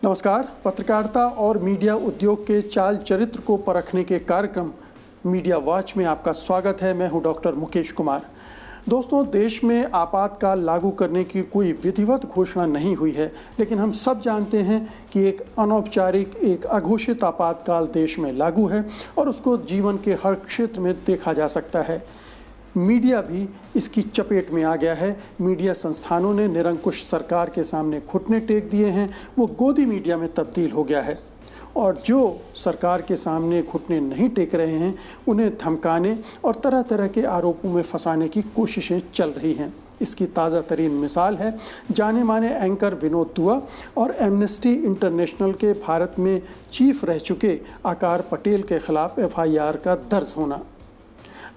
नमस्कार। पत्रकारिता और मीडिया उद्योग के चाल चरित्र को परखने के कार्यक्रम मीडिया वॉच में आपका स्वागत है। मैं हूं डॉक्टर मुकेश कुमार। दोस्तों, देश में आपातकाल लागू करने की कोई विधिवत घोषणा नहीं हुई है, लेकिन हम सब जानते हैं कि एक अनौपचारिक, एक अघोषित आपातकाल देश में लागू है और उसको जीवन के हर क्षेत्र में देखा जा सकता है। मीडिया भी इसकी चपेट में आ गया है। मीडिया संस्थानों ने निरंकुश सरकार के सामने घुटने टेक दिए हैं, वो गोदी मीडिया में तब्दील हो गया है। और जो सरकार के सामने घुटने नहीं टेक रहे हैं, उन्हें धमकाने और तरह तरह के आरोपों में फंसाने की कोशिशें चल रही हैं। इसकी ताज़ा तरीन मिसाल है जाने माने एंकर विनोद दुआ और एमनेस्टी इंटरनेशनल के भारत में चीफ रह चुके आकार पटेल के खिलाफ FIR का दर्ज होना।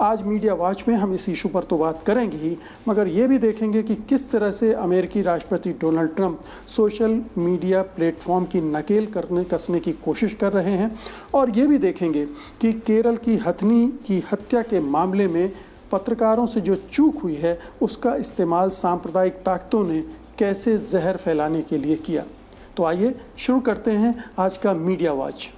आज मीडिया वॉच में हम इस इशू पर तो बात करेंगे ही, मगर ये भी देखेंगे कि किस तरह से अमेरिकी राष्ट्रपति Donald Trump social media platform की नकेल कसने की कोशिश कर रहे हैं। और ये भी देखेंगे कि केरल की हथनी की हत्या के मामले में पत्रकारों से जो चूक हुई है, उसका इस्तेमाल सांप्रदायिक ताकतों ने कैसे जहर फैलाने के लिए किया। तो आइए शुरू करते हैं आज का मीडिया वॉच।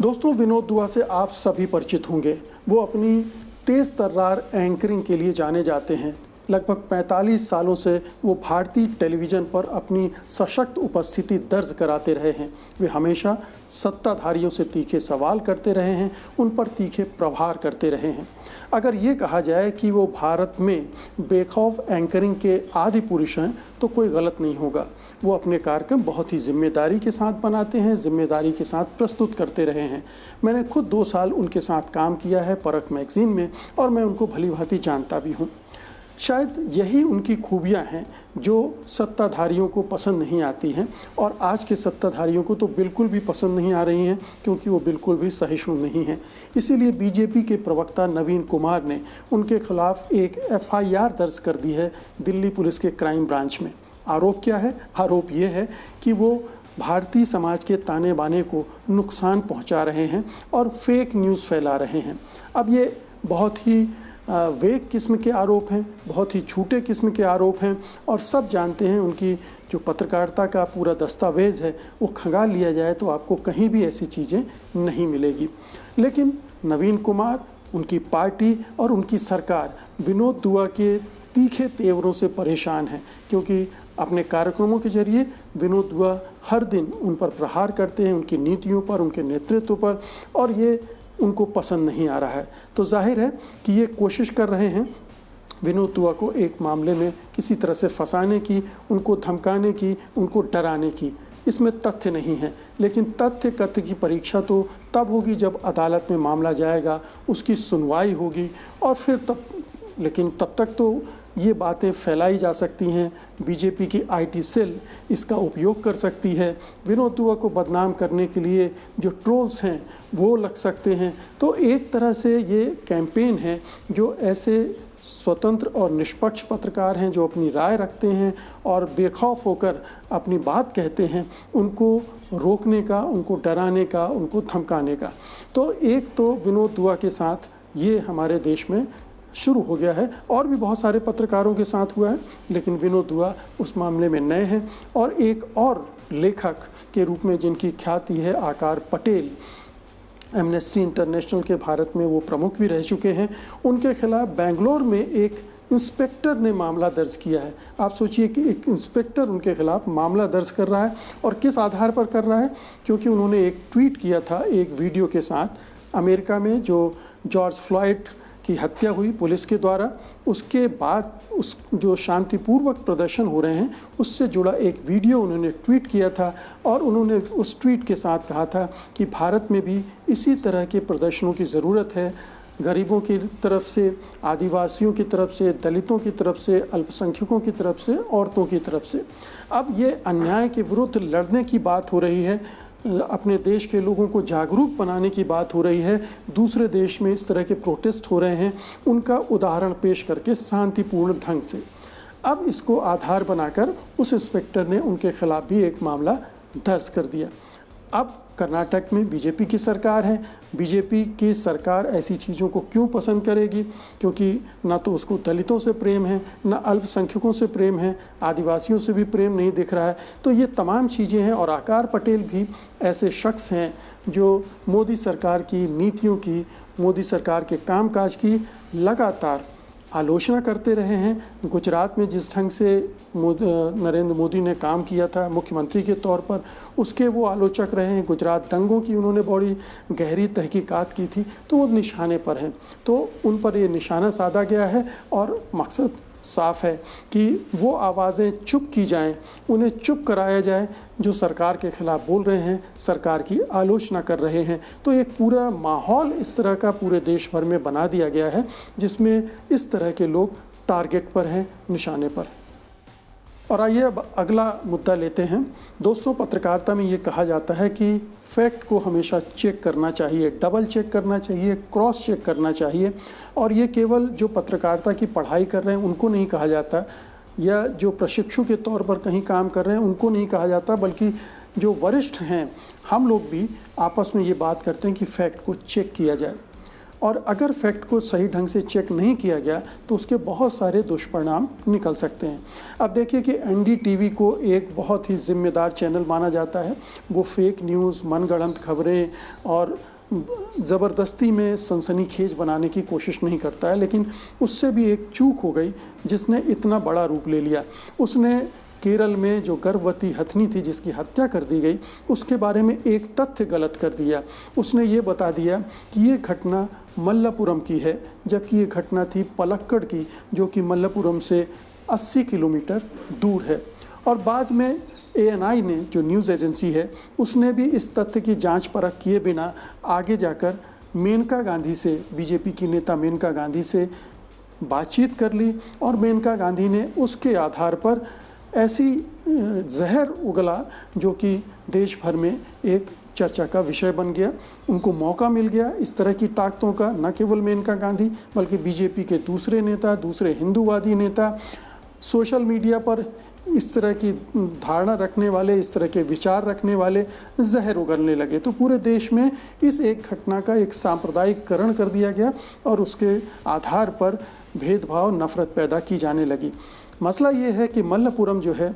दोस्तों, विनोद दुआ से आप सभी परिचित होंगे। वो अपनी तेज़ तर्रार एंकरिंग के लिए जाने जाते हैं। लगभग 45 सालों से वो भारतीय टेलीविज़न पर अपनी सशक्त उपस्थिति दर्ज कराते रहे हैं। वे हमेशा सत्ताधारियों से तीखे सवाल करते रहे हैं, उन पर तीखे प्रहार करते रहे हैं। अगर ये कहा जाए कि वो भारत में बेखौफ एंकरिंग के आदि पुरुष हैं, तो कोई गलत नहीं होगा। वो अपने कार्यक्रम बहुत ही जिम्मेदारी के साथ बनाते हैं, जिम्मेदारी के साथ प्रस्तुत करते रहे हैं। मैंने खुद 2 साल उनके साथ काम किया है परख मैगज़ीन में, और मैं उनको भली भांति जानता भी हूँ। शायद यही उनकी खूबियां हैं जो सत्ताधारियों को पसंद नहीं आती हैं, और आज के सत्ताधारियों को तो बिल्कुल भी पसंद नहीं आ रही हैं, क्योंकि वो बिल्कुल भी सहिष्णु नहीं हैं। इसीलिए बीजेपी के प्रवक्ता नवीन कुमार ने उनके खिलाफ एक FIR दर्ज कर दी है दिल्ली पुलिस के क्राइम ब्रांच में। आरोप क्या है? आरोप ये है कि वो भारतीय समाज के ताने बाने को नुकसान पहुंचा रहे हैं और फेक न्यूज़ फैला रहे हैं। अब ये बहुत ही वेग किस्म के आरोप हैं, बहुत ही झूठे किस्म के आरोप हैं, और सब जानते हैं उनकी जो पत्रकारिता का पूरा दस्तावेज़ है वो खंगाल लिया जाए तो आपको कहीं भी ऐसी चीज़ें नहीं मिलेगी। लेकिन नवीन कुमार, उनकी पार्टी और उनकी सरकार विनोद दुआ के तीखे तेवरों से परेशान है, क्योंकि अपने कार्यक्रमों के जरिए विनोद दुआ हर दिन उन पर प्रहार करते हैं, उनकी नीतियों पर, उनके नेतृत्व पर, और ये उनको पसंद नहीं आ रहा है। तो जाहिर है कि ये कोशिश कर रहे हैं विनोद दुआ को एक मामले में किसी तरह से फंसाने की, उनको धमकाने की, उनको डराने की। इसमें तथ्य नहीं है, लेकिन तथ्य कथ्य की परीक्षा तो तब होगी जब अदालत में मामला जाएगा, उसकी सुनवाई होगी, और फिर तब तक तो ये बातें फैलाई जा सकती हैं। बीजेपी की IT सेल इसका उपयोग कर सकती है। विनोद दुआ को बदनाम करने के लिए जो ट्रोल्स हैं वो लग सकते हैं। तो एक तरह से ये कैंपेन है जो ऐसे स्वतंत्र और निष्पक्ष पत्रकार हैं जो अपनी राय रखते हैं और बेखौफ होकर अपनी बात कहते हैं, उनको रोकने का, उनको डराने का, उनको धमकाने का। तो एक तो विनोद दुआ के साथ ये हमारे देश में शुरू हो गया है, और भी बहुत सारे पत्रकारों के साथ हुआ है, लेकिन विनोद दुआ उस मामले में नए हैं। और एक और लेखक के रूप में जिनकी ख्याति है, आकार पटेल, एमनेस्टी इंटरनेशनल के भारत में वो प्रमुख भी रह चुके हैं, उनके खिलाफ बेंगलोर में एक इंस्पेक्टर ने मामला दर्ज किया है। आप सोचिए कि एक इंस्पेक्टर उनके खिलाफ मामला दर्ज कर रहा है, और किस आधार पर कर रहा है? क्योंकि उन्होंने एक ट्वीट किया था एक वीडियो के साथ। अमेरिका में जो जॉर्ज फ्लॉयड की हत्या हुई पुलिस के द्वारा, उसके बाद उस जो शांतिपूर्वक प्रदर्शन हो रहे हैं उससे जुड़ा एक वीडियो उन्होंने ट्वीट किया था, और उन्होंने उस ट्वीट के साथ कहा था कि भारत में भी इसी तरह के प्रदर्शनों की ज़रूरत है, गरीबों की तरफ से, आदिवासियों की तरफ से, दलितों की तरफ से, अल्पसंख्यकों की तरफ से, औरतों की तरफ से। अब ये अन्याय के विरुद्ध लड़ने की बात हो रही है, अपने देश के लोगों को जागरूक बनाने की बात हो रही है। दूसरे देश में इस तरह के प्रोटेस्ट हो रहे हैं, उनका उदाहरण पेश करके शांतिपूर्ण ढंग से। अब इसको आधार बनाकर उस इंस्पेक्टर ने उनके खिलाफ भी एक मामला दर्ज कर दिया। अब कर्नाटक में बीजेपी की सरकार है। बीजेपी की सरकार ऐसी चीज़ों को क्यों पसंद करेगी? क्योंकि ना तो उसको दलितों से प्रेम है, ना अल्पसंख्यकों से प्रेम है, आदिवासियों से भी प्रेम नहीं दिख रहा है। तो ये तमाम चीज़ें हैं और आकार पटेल भी ऐसे शख्स हैं जो मोदी सरकार की नीतियों की, मोदी सरकार के कामकाज की लगातार आलोचना करते रहे हैं। गुजरात में जिस ढंग से नरेंद्र मोदी ने काम किया था मुख्यमंत्री के तौर पर, उसके वो आलोचक रहे हैं। गुजरात दंगों की उन्होंने बड़ी गहरी तहकीकात की थी, तो वो निशाने पर हैं। तो उन पर ये निशाना साधा गया है और मकसद साफ है कि वो आवाज़ें चुप की जाएं, उन्हें चुप कराया जाए जो सरकार के खिलाफ बोल रहे हैं, सरकार की आलोचना कर रहे हैं। तो एक पूरा माहौल इस तरह का पूरे देश भर में बना दिया गया है जिसमें इस तरह के लोग टारगेट पर हैं, निशाने पर। और आइए अब अगला मुद्दा लेते हैं। दोस्तों, पत्रकारिता में ये कहा जाता है कि फैक्ट को हमेशा चेक करना चाहिए, डबल चेक करना चाहिए, क्रॉस चेक करना चाहिए। और ये केवल जो पत्रकारिता की पढ़ाई कर रहे हैं उनको नहीं कहा जाता, या जो प्रशिक्षु के तौर पर कहीं काम कर रहे हैं उनको नहीं कहा जाता, बल्कि जो वरिष्ठ हैं हम लोग भी आपस में ये बात करते हैं कि फैक्ट को चेक किया जाए। और अगर फैक्ट को सही ढंग से चेक नहीं किया गया तो उसके बहुत सारे दुष्परिणाम निकल सकते हैं। अब देखिए कि एनडीटीवी को एक बहुत ही जिम्मेदार चैनल माना जाता है। वो फेक न्यूज़, मनगढ़ंत खबरें और ज़बरदस्ती में सनसनीखेज बनाने की कोशिश नहीं करता है, लेकिन उससे भी एक चूक हो गई जिसने इतना बड़ा रूप ले लिया। उसने केरल में जो गर्भवती हथनी थी जिसकी हत्या कर दी गई, उसके बारे में एक तथ्य गलत कर दिया। उसने ये बता दिया कि ये घटना मल्लापुरम की है, जबकि ये घटना थी पलक्कड़ की, जो कि मल्लापुरम से 80 किलोमीटर दूर है। और बाद में ANI ने, जो न्यूज़ एजेंसी है, उसने भी इस तथ्य की जांच परख किए बिना आगे जाकर मेनका गांधी से, बीजेपी की नेता मेनका गांधी से बातचीत कर ली और मेनका गांधी ने उसके आधार पर ऐसी जहर उगला जो कि देश भर में एक चर्चा का विषय बन गया। उनको मौका मिल गया इस तरह की ताकतों का, न केवल मेनका गांधी बल्कि बीजेपी के दूसरे नेता, दूसरे हिंदूवादी नेता, सोशल मीडिया पर इस तरह की धारणा रखने वाले, इस तरह के विचार रखने वाले जहर उगलने लगे। तो पूरे देश में इस एक घटना का एक सांप्रदायिकरण कर दिया गया और उसके आधार पर भेदभाव, नफरत पैदा की जाने लगी। मसला ये है कि मल्लापुरम जो है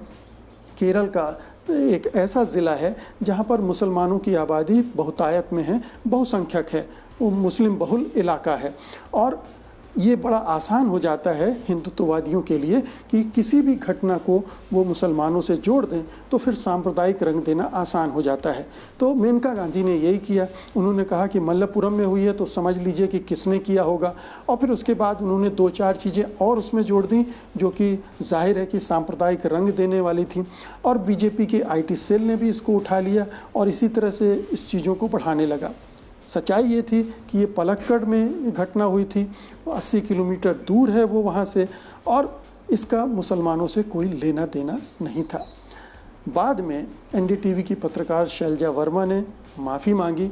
केरल का एक ऐसा ज़िला है जहाँ पर मुसलमानों की आबादी बहुतायत में है, बहुसंख्यक है, वो मुस्लिम बहुल इलाका है। और ये बड़ा आसान हो जाता है हिंदुत्ववादियों के लिए कि किसी भी घटना को वो मुसलमानों से जोड़ दें तो फिर सांप्रदायिक रंग देना आसान हो जाता है। तो मेनका गांधी ने यही किया। उन्होंने कहा कि मल्लापुरम में हुई है तो समझ लीजिए कि किसने किया होगा। और फिर उसके बाद उन्होंने 2-4 चीज़ें और उसमें जोड़ दी जो कि जाहिर है कि सांप्रदायिक रंग देने वाली थी। और बीजेपी के IT सेल ने भी इसको उठा लिया और इसी तरह से इस चीज़ों को बढ़ाने लगा। सच्चाई ये थी कि ये पलक्कड़ में घटना हुई थी, 80 किलोमीटर दूर है वो वहाँ से, और इसका मुसलमानों से कोई लेना देना नहीं था। बाद में NDTV की पत्रकार शैलजा वर्मा ने माफ़ी मांगी,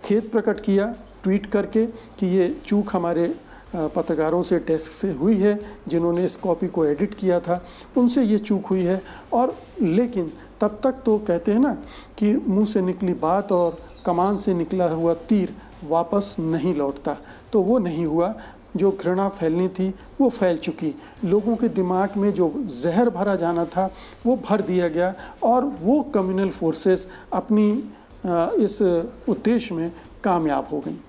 खेद प्रकट किया ट्वीट करके कि ये चूक हमारे पत्रकारों से, डेस्क से हुई है, जिन्होंने इस कॉपी को एडिट किया था उनसे ये चूक हुई है। और लेकिन तब तक तो कहते हैं ना कि मुंह से निकली बात और कमान से निकला हुआ तीर वापस नहीं लौटता, तो वो नहीं हुआ। जो घृणा फैलनी थी वो फैल चुकी, लोगों के दिमाग में जो जहर भरा जाना था वो भर दिया गया और वो कम्युनल फोर्सेस अपनी इस उद्देश्य में कामयाब हो गई।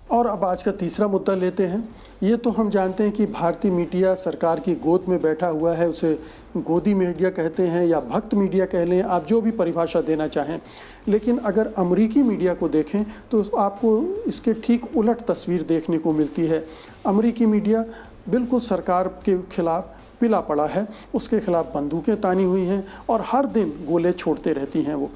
और अब आज का तीसरा मुद्दा लेते हैं। ये तो हम जानते हैं कि भारतीय मीडिया सरकार की गोद में बैठा हुआ है, उसे गोदी मीडिया कहते हैं या भक्त मीडिया कह लें, आप जो भी परिभाषा देना चाहें। लेकिन अगर अमेरिकी मीडिया को देखें तो आपको इसके ठीक उलट तस्वीर देखने को मिलती है। अमेरिकी मीडिया बिल्कुल सरकार के खिलाफ पिला पड़ा है, उसके खिलाफ बंदूकें तानी हुई हैं और हर दिन गोले छोड़ते रहती हैं वो।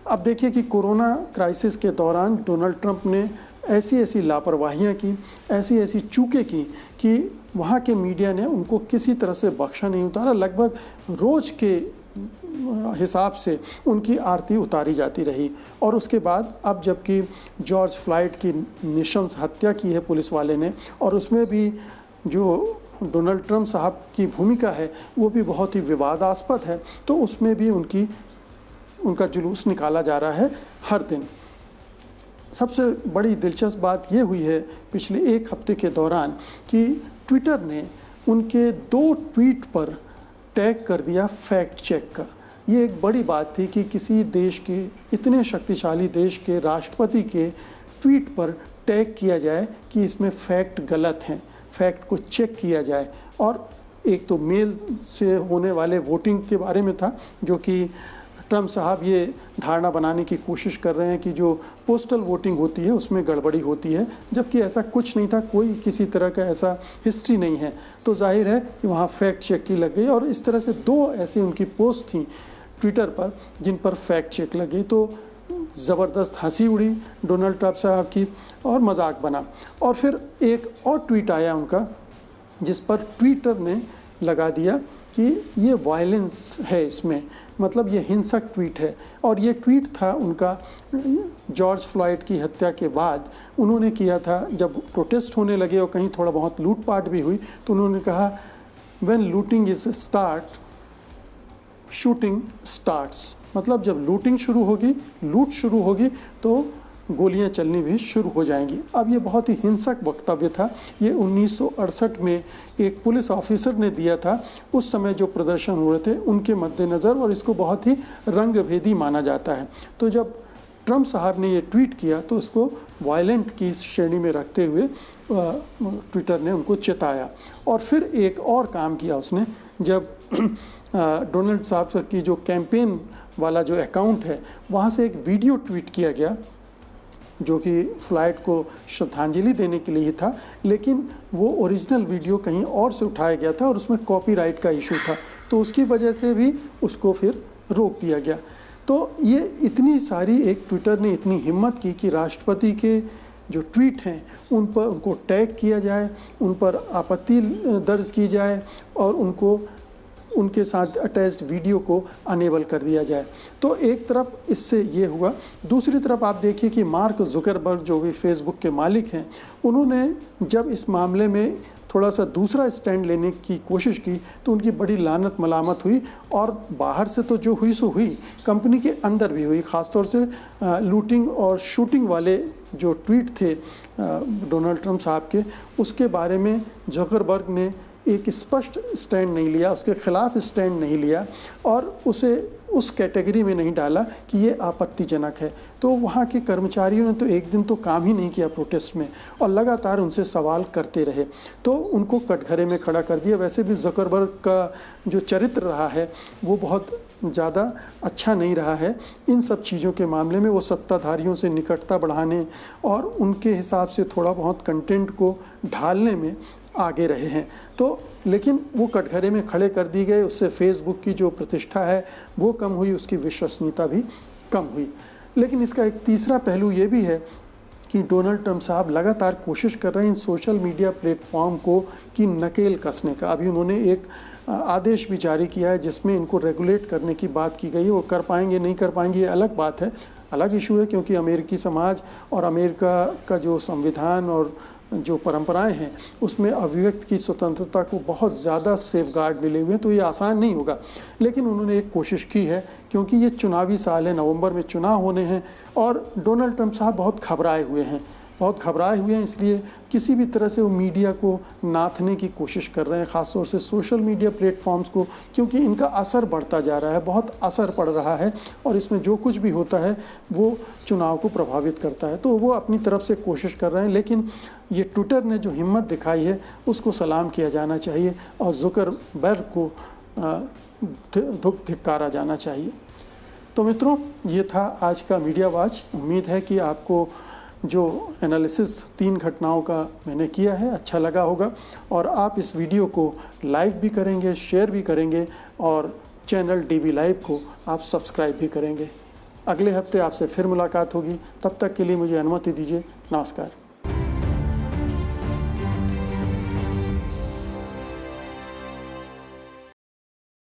अब देखिए कि कोरोना क्राइसिस के दौरान डोनाल्ड ट्रंप ने ऐसी लापरवाहियाँ की, ऐसी चूकें की कि वहाँ के मीडिया ने उनको किसी तरह से बख्शा नहीं उतारा। लगभग रोज़ के हिसाब से उनकी आरती उतारी जाती रही। और उसके बाद अब जबकि जॉर्ज फ्लॉयड की नृशंस हत्या की है पुलिस वाले ने, और उसमें भी जो डोनाल्ड ट्रंप साहब की भूमिका है वो भी बहुत ही विवादास्पद है, तो उसमें भी उनकी उनका जुलूस निकाला जा रहा है हर दिन। सबसे बड़ी दिलचस्प बात ये हुई है पिछले एक हफ्ते के दौरान कि ट्विटर ने उनके 2 ट्वीट पर टैग कर दिया फैक्ट चेक का। ये एक बड़ी बात थी कि किसी देश के, इतने शक्तिशाली देश के राष्ट्रपति के ट्वीट पर टैग किया जाए कि इसमें फैक्ट गलत हैं, फैक्ट को चेक किया जाए। और एक तो मेल से होने वाले वोटिंग के बारे में था, जो कि ट्रम्प साहब ये धारणा बनाने की कोशिश कर रहे हैं कि जो पोस्टल वोटिंग होती है उसमें गड़बड़ी होती है, जबकि ऐसा कुछ नहीं था, कोई किसी तरह का ऐसा हिस्ट्री नहीं है। तो जाहिर है कि वहाँ फैक्ट चेक की लग गई और इस तरह से 2 ऐसी उनकी पोस्ट थी ट्विटर पर जिन पर फैक्ट चेक लग गई। तो ज़बरदस्त हंसी उड़ी डोनाल्ड ट्रम्प साहब की और मजाक बना। और फिर एक और ट्वीट आया उनका जिस पर ट्विटर ने लगा दिया कि ये वायलेंस है, इसमें मतलब ये हिंसक ट्वीट है। और ये ट्वीट था उनका जॉर्ज फ्लॉयड की हत्या के बाद उन्होंने किया था, जब प्रोटेस्ट होने लगे और कहीं थोड़ा बहुत लूटपाट भी हुई, तो उन्होंने कहा when looting is start shooting starts, मतलब जब लूटिंग शुरू होगी, लूट शुरू होगी तो गोलियां चलनी भी शुरू हो जाएंगी। अब ये बहुत ही हिंसक वक्तव्य था। ये 1968 में एक पुलिस ऑफिसर ने दिया था। उस समय जो प्रदर्शन हो रहे थे उनके मद्देनज़र, और इसको बहुत ही रंगभेदी माना जाता है। तो जब ट्रम्प साहब ने ये ट्वीट किया तो उसको वायलेंट की श्रेणी में रखते हुए ट्विटर ने उनको चेताया। और फिर एक और काम किया उसने, जब डोनाल्ड साहब की जो कैंपेन वाला जो अकाउंट है वहाँ से एक वीडियो ट्वीट किया गया जो कि फ्लाइट को श्रद्धांजलि देने के लिए ही था, लेकिन वो ओरिजिनल वीडियो कहीं और से उठाया गया था और उसमें कॉपीराइट का इशू था, तो उसकी वजह से भी उसको फिर रोक दिया गया। तो ये इतनी सारी, एक ट्विटर ने इतनी हिम्मत की कि राष्ट्रपति के जो ट्वीट हैं उन पर उनको टैग किया जाए, उन पर आपत्ति दर्ज की जाए और उनके साथ अटैच्ड वीडियो को अनेबल कर दिया जाए। तो एक तरफ इससे ये हुआ, दूसरी तरफ आप देखिए कि मार्क जुकरबर्ग जो भी फेसबुक के मालिक हैं, उन्होंने जब इस मामले में थोड़ा सा दूसरा स्टैंड लेने की कोशिश की तो उनकी बड़ी लानत मलामत हुई। और बाहर से तो जो हुई सो हुई, कंपनी के अंदर भी हुई। ख़ासतौर से लूटिंग और शूटिंग वाले जो ट्वीट थे डोनाल्ड ट्रम्प साहब के, उसके बारे में जुकरबर्ग ने एक स्पष्ट स्टैंड नहीं लिया, उसके खिलाफ स्टैंड नहीं लिया और उसे उस कैटेगरी में नहीं डाला कि ये आपत्तिजनक है। तो वहाँ के कर्मचारियों ने तो एक दिन तो काम ही नहीं किया प्रोटेस्ट में और लगातार उनसे सवाल करते रहे, तो उनको कटघरे में खड़ा कर दिया। वैसे भी जुकरबर्ग का जो चरित्र रहा है वो बहुत ज़्यादा अच्छा नहीं रहा है इन सब चीज़ों के मामले में। वो सत्ताधारियों से निकटता बढ़ाने और उनके हिसाब से थोड़ा बहुत कंटेंट को ढालने में आगे रहे हैं। तो लेकिन वो कटघरे में खड़े कर दिए गए, उससे फेसबुक की जो प्रतिष्ठा है वो कम हुई, उसकी विश्वसनीयता भी कम हुई। लेकिन इसका एक तीसरा पहलू ये भी है कि डोनाल्ड ट्रम्प साहब लगातार कोशिश कर रहे हैं इन सोशल मीडिया प्लेटफॉर्म को की नकेल कसने का। अभी उन्होंने एक आदेश भी जारी किया है जिसमें इनको रेगुलेट करने की बात की गई है। वो कर पाएंगे नहीं कर पाएंगे ये अलग बात है, अलग इशू है, क्योंकि अमेरिकी समाज और अमेरिका का जो संविधान और जो परंपराएं हैं उसमें अभिव्यक्ति की स्वतंत्रता को बहुत ज़्यादा सेफगार्ड मिले हुए हैं, तो ये आसान नहीं होगा। लेकिन उन्होंने एक कोशिश की है, क्योंकि ये चुनावी साल है, नवंबर में चुनाव होने हैं और डोनाल्ड ट्रम्प साहब बहुत घबराए हुए हैं, इसलिए किसी भी तरह से वो मीडिया को नाथने की कोशिश कर रहे हैं, ख़ासतौर से सोशल मीडिया प्लेटफॉर्म्स को, क्योंकि इनका असर बढ़ता जा रहा है, बहुत असर पड़ रहा है और इसमें जो कुछ भी होता है वो चुनाव को प्रभावित करता है। तो वो अपनी तरफ से कोशिश कर रहे हैं, लेकिन ये ट्विटर ने जो हिम्मत दिखाई है उसको सलाम किया जाना चाहिए और जुकरबर्ग को धिक्कारा जाना चाहिए। तो मित्रों, ये था आज का मीडिया वॉच। उम्मीद है कि आपको जो एनालिसिस 3 घटनाओं का मैंने किया है अच्छा लगा होगा और आप इस वीडियो को लाइक भी करेंगे, शेयर भी करेंगे और चैनल DB लाइव को आप सब्सक्राइब भी करेंगे। अगले हफ्ते आपसे फिर मुलाकात होगी, तब तक के लिए मुझे अनुमति दीजिए। नमस्कार।